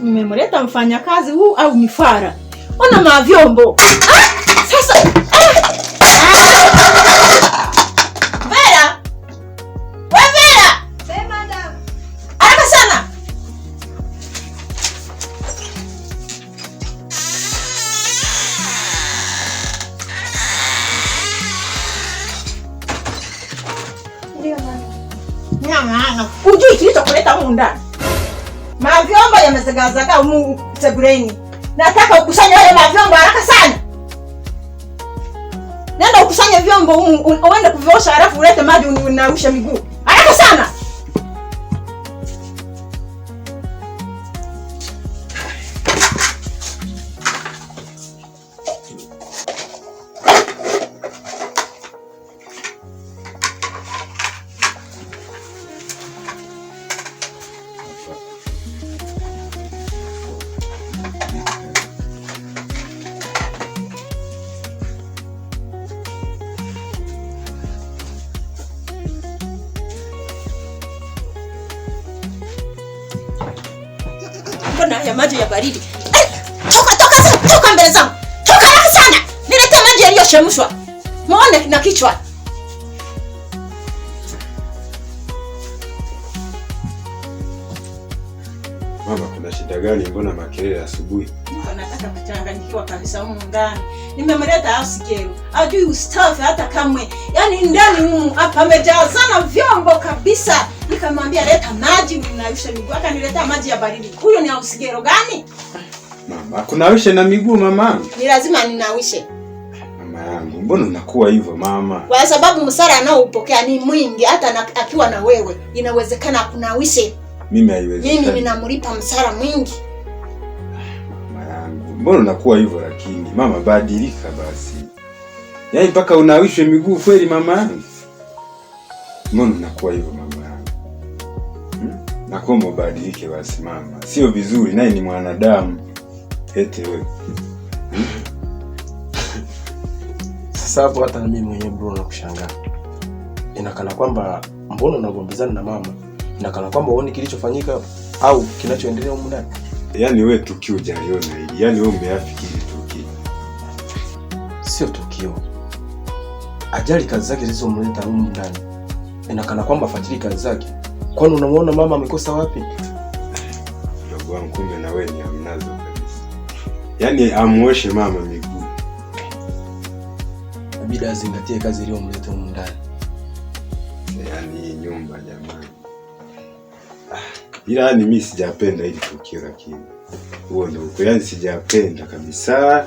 Mmemleta mfanyakazi huu au mifara? Ona mavyombo. Sasa Vera! Wewe Vera! Sema madam. Haraka sana. Ndio mama. Nyama, ujui kilichokuleta humu ndani. Mavyombo yamezagazaga humu sebuleni. Nataka ukusanye wale mavyombo haraka sana. Nenda ukusanye vyombo humu, uende kuviosha halafu ulete maji unausha miguu. Haraka sana. Mbona ya maji ya baridi? Toka mbele zangu. Toka haraka sana. Nilete maji yaliyochemshwa. Muone na kichwa. Mama, kuna shida gani? Mbona makelele asubuhi? Nataka kuchanganyikiwa kabisa humu ndani. Nimemleta house girl. Ajui ustafi hata kamwe. Yaani ndani humu hapa amejaa sana vyombo kabisa. Nikamwambia leta maji ninausha miguu. Akaniletea maji ya baridi. Huyo ni house girl gani? Mama, kunawisha na miguu mama? Ni lazima ninawishe. Mama yangu, mbona unakuwa hivyo mama? Kwa sababu msara anaoupokea ni mwingi, hata akiwa na wewe inawezekana kunawishe. Mimi haiwezekani. Mimi ninamlipa msara mwingi. Mama yangu, mbona unakuwa hivyo lakini? Mama, badilika basi. Yaani mpaka unawishwe miguu kweli mama yangu? Mbona unakuwa hivyo mama yangu? Nakuomba badilike basi mama. Sio vizuri, naye ni mwanadamu. Ete wewe. Sasa hapo hata na mimi mwenyewe bro nakushangaa. Inakana kwamba mbona unagombezana na mama? Inakana kwamba uone kilichofanyika au kinachoendelea huko ndani. Yaani wewe tukio hujaliona hili. Yaani wewe umeafikiri tukio. Sio tukio. Ajali kazi zake zilizomleta huko ndani. Inakana kwamba afuatilie kazi zake. Kwani unamuona mama amekosa wapi? Ndugu wangu, kumbe na wewe ni amnazo kabisa. Yaani amuoshe mama miguu. Inabidi azingatie kazi iliyomleta huko ndani. Yaani nyumba jamani. Ila ni mimi sijapenda hili tukio lakini. Huo ndio uko. Yaani sijapenda kabisa.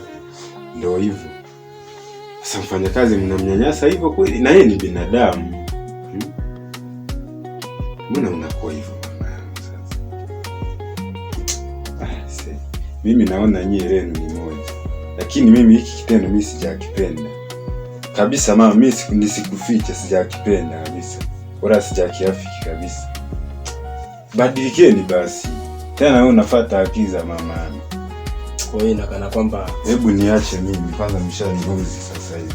Ndio hivyo. Sasa mfanyakazi mnamnyanyasa hivyo kweli? Na yeye ni binadamu. Mbona unakuwa hivyo mama yangu sasa? Mimi naona nyie lenu ni moja. Lakini mimi hiki kitendo mimi sijakipenda. Kabisa mama, mimi nisikuficha sijakipenda kabisa. Wala sijakiafiki kabisa. Badilikeni basi. Tena wewe unafuata akili za mama yangu. Kwa hiyo inakana kwamba hebu niache mimi kwanza mshaniruhusu sasa hivi.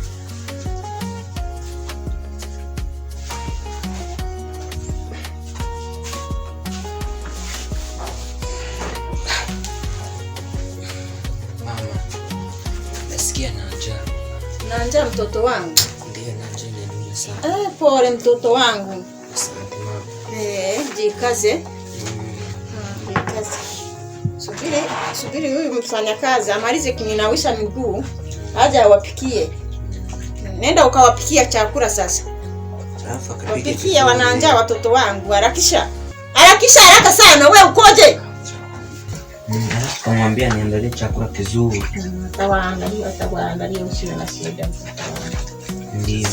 Na njaa mtoto wangu. Ndiyo, na njaa inaniuma sana. Pole mtoto wangu. Asante mama. Jikaze. Jikaze. Subiri huyu mfanyakazi amalize kuninawisha miguu, aje awapikie. Nenda ukawapikia chakula sasa. Wapikie, wana njaa watoto wangu. Harakisha. Harakisha haraka sana, wewe ukoje? Kamwambia niandalie chakula kizuri. Tawaangalia usiwe na shida. Ndiyo.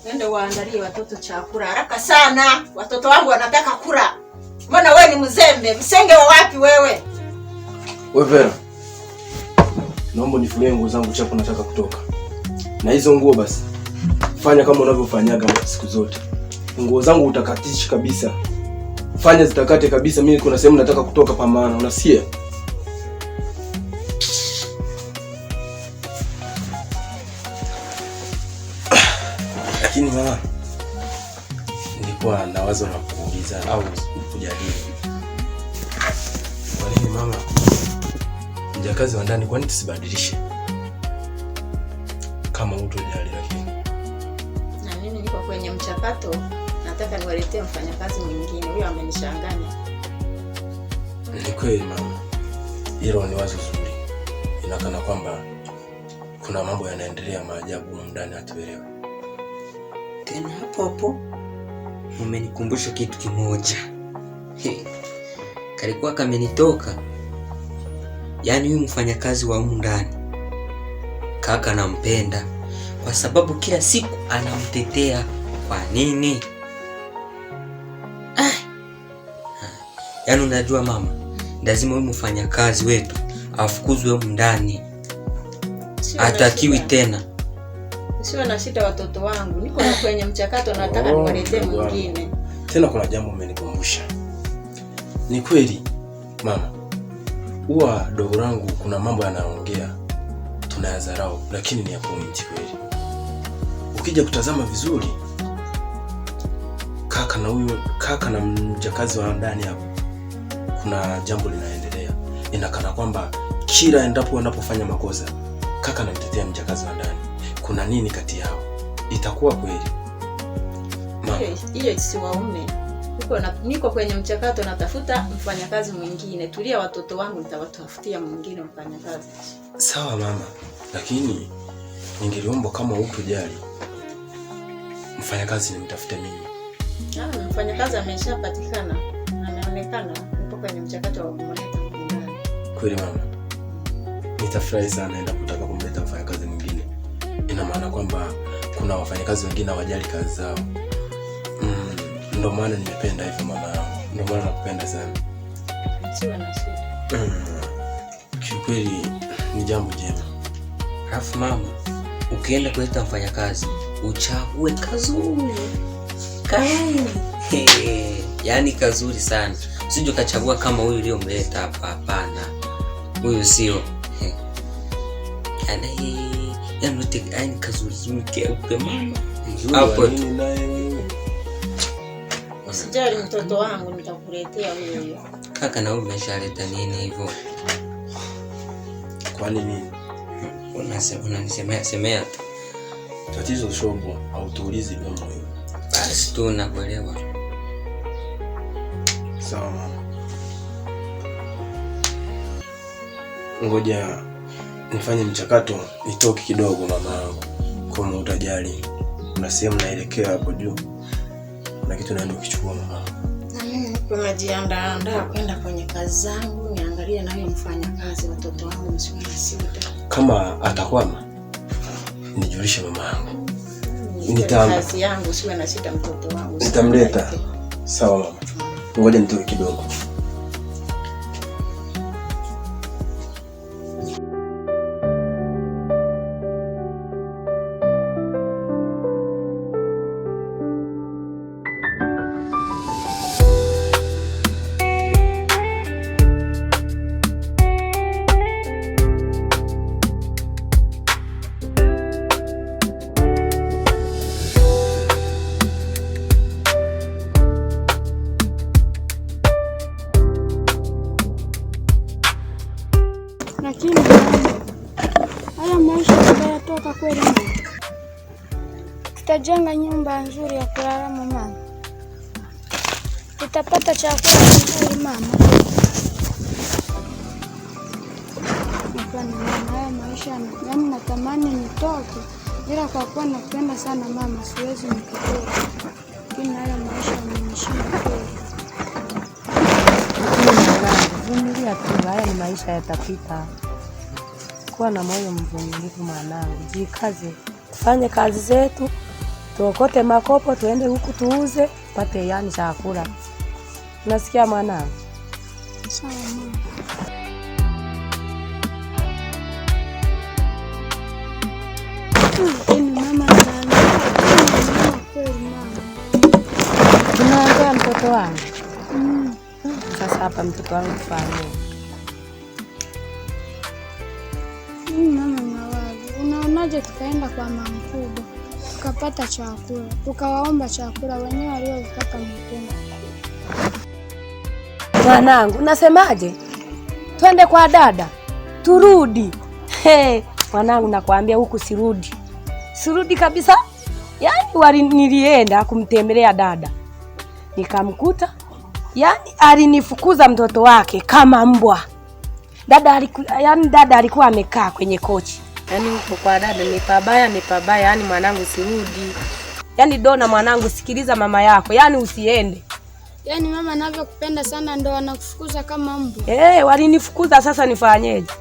Nende waandalie watoto chakula haraka sana. Watoto wangu wanataka kula. Mbona wewe ni mzembe? Msenge wa wapi wewe? Wewe Vera. Naomba nifulie nguo zangu chafu, nataka kutoka. Na hizo nguo basi fanya kama unavyofanyaga siku zote. Nguo zangu utakatisha kabisa. Fanya zitakate kabisa, mimi kuna sehemu nataka kutoka pa maana, unasikia? Lakini mama, nilikuwa na wazo la kuuliza au kujadili. Kwa nini mama, mjakazi wa ndani kwa nini tusibadilishe? Kama utojali lakini. Na mimi niko kwenye mchakato, nataka niwaletee mfanyakazi mwingine. Huyo amenishanganya. Ni kweli mama. Hilo ni wazo zuri. Inakana kwamba kuna mambo yanaendelea maajabu ndani hatuelewi. Tena hapo hapo umenikumbusha kitu kimoja. Kalikuwa kamenitoka. Yaani huyu mfanyakazi wa humu ndani kaka nampenda kwa sababu kila siku anamtetea. Kwa nini? Yaani unajua mama, lazima huyu mfanyakazi wetu afukuzwe humu ndani. Hatakiwi tena. Sio na shida watoto wangu. Niko na kwenye mchakato, nataka niwaletee mwingine. Tena kuna jambo umenikumbusha. Ni kweli mama. Huwa dogo langu kuna mambo yanaongea tunayadharau, lakini ni ya point kweli. Ukija kutazama vizuri, kaka na mjakazi wa ndani hapo, kuna jambo linaendelea. Inakana kwamba kila endapo wanapofanya makosa, kaka anamtetea mjakazi wa ndani. Kuna nini kati yao? Itakuwa kweli? Hiyo si waume. Niko kwenye mchakato, natafuta mfanyakazi mwingine. Tulia watoto wangu, nitawatafutia mwingine mfanyakazi. Sawa mama, lakini ningeliomba kama utojali mfanyakazi nimtafute mimi. Mfanyakazi ameshapatikana. Anaonekana nipo kwenye mchakato wa kumleta mwingine. Kweli mama. Nitafurahi sana endapo kutaka kumleta mfanyakazi mwingine. Ina maana kwamba kuna wafanyakazi wengine hawajali kazi zao. Ndio maana nimependa hivyo mama yangu. Ndio maana nakupenda sana. Siwa na shida. Kiukweli ni jambo jema. Alafu mama, ukienda kuleta mfanyakazi, uchague kazuri. Yaani kazuri sana. Usije ukachagua kama huyu uliyomleta hapa, hapana. Huyu sio. Yaani kazuri keupe mama. Hapo tu. Usijali mtoto wangu, nitakuletea huyo. Kaka na wewe umeshaleta nini hivyo? Kwa nini? Unanisemea tu. Tatizo shobo au tuulizi domo hiyo. Basi tu nakuelewa. Sawa mama. Ngoja nifanye mchakato nitoke kidogo mama yangu. Kama utajali. Kuna sehemu naelekea hapo juu. Kuna kitu naenda kukichukua mama. Na mimi nipo najiandaa kwenda kwenye kazi zangu, niangalie na huyo mfanyakazi. Watoto wangu msiwe na shida. Kama atakwama nijulishe mama yangu. Kazi yangu usiwe na shida mtoto wangu. Nitamleta. Sawa mama. Ngoja nitoke kidogo. Lakini haya maisha tutayatoka kweli mama? Tutajenga nyumba nzuri ya kulala mama? Tutapata chakula kizuri mama? Hapana mama, haya maisha yaani natamani nitoke, ila kwa kuwa nakupenda sana mama siwezi nikitoka. Lakini haya maisha yamenishinda kweli. Vumilia tu, haya ni maisha yatapita. Kuwa na moyo mvumilivu mwanangu, jikaze, tufanye kazi zetu, tuokote makopo tuende huku tuuze pate yani chakula. Unasikia mwanangu? Sawa mama. Tunaongea mtoto wangu. Sasa hapa mtoto wangu fanye. Mama mawazo. Unaonaje tukaenda kwa mama mkubwa tukapata chakula, tukawaomba chakula wenyewe waliopata mapema. Mwanangu, unasemaje? Twende kwa dada. Turudi. Mwanangu nakwambia huku sirudi. Sirudi kabisa. Yaani nilienda kumtembelea dada. Nikamkuta. Yaani alinifukuza mtoto wake kama mbwa. Dada alikuwa amekaa kwenye kochi. Yaani huko kwa dada ni pabaya, yaani mwanangu sirudi. Yaani Dona mwanangu, sikiliza mama yako, yaani usiende. Yaani mama anavyokupenda sana ndo anakufukuza kama mbwa. Walinifukuza, sasa nifanyeje?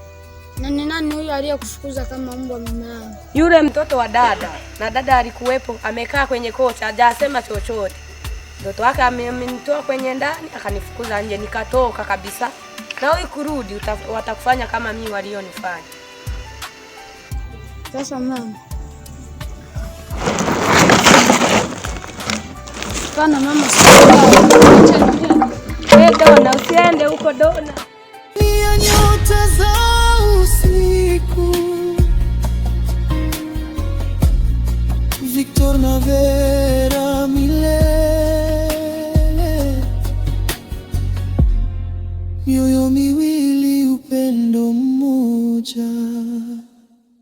Na ni nani huyo aliyekufukuza kama mbwa mama yangu? Yule mtoto wa dada. Na dada alikuwepo amekaa kwenye kochi, hajasema chochote. Mtoto wake amenitoa kwenye ndani akanifukuza nje, nikatoka kabisa. Na wewe kurudi watakufanya kama mimi walionifanya. Sasa mama. Pana mama Dona, usiende huko Dona. Ni nyota za usiku. Victor Nave